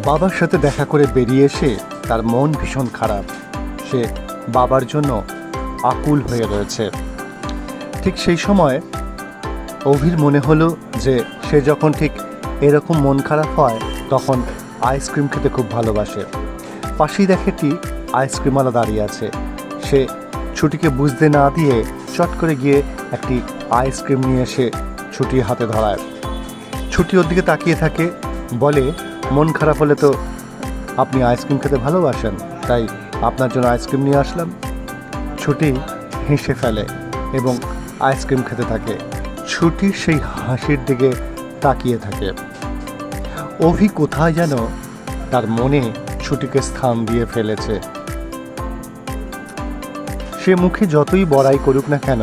বাবার সাথে দেখা করে বেরিয়ে এসে তার মন ভীষণ খারাপ। সে বাবার জন্য আকুল হয়ে রয়েছে। ঠিক সেই সময় অভির মনে হলো যে সে যখন ঠিক এরকম মন খারাপ হয় তখন আইসক্রিম খেতে খুব ভালোবাসে। পাশেই দেখে একটি আইসক্রিমওয়ালা দাঁড়িয়ে আছে। সে ছুটিকে বুঝতে না দিয়ে চট করে গিয়ে একটি আইসক্রিম নিয়ে এসে ছুটির হাতে ধরায়। ছুটি ওর দিকে তাকিয়ে থাকে, বলে, মন খারাপ হলে তো আপনি আইসক্রিম খেতে ভালোবাসেন, তাই আপনার জন্য আইসক্রিম নিয়ে আসলাম। ছুটি হেসে ফেলে এবং আইসক্রিম খেতে থাকে। ছুটির সেই হাসির দিকে তাকিয়ে থাকে। অভি কোথায় যেন তার মনে ছুটিকে স্থান দিয়ে ফেলেছে। সে মুখে যতই বড়াই করুক না কেন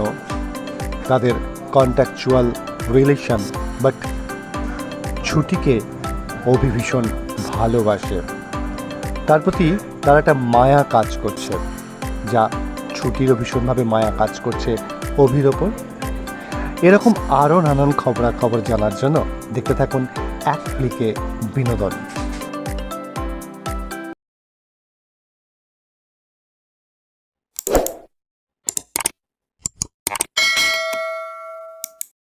তাদের কন্ট্যাকচুয়াল রিলেশন, বাট ছুটিকে অভি ভীষণ ভালোবাসে। তার প্রতি তার একটা মায়া কাজ করছে, যা ছুটিরও ভীষণভাবে মায়া কাজ করছে অভির ওপর। এরকম আরও নানান খবরাখবর জানার জন্য দেখতে থাকুন এক ক্লিকে বিনোদন।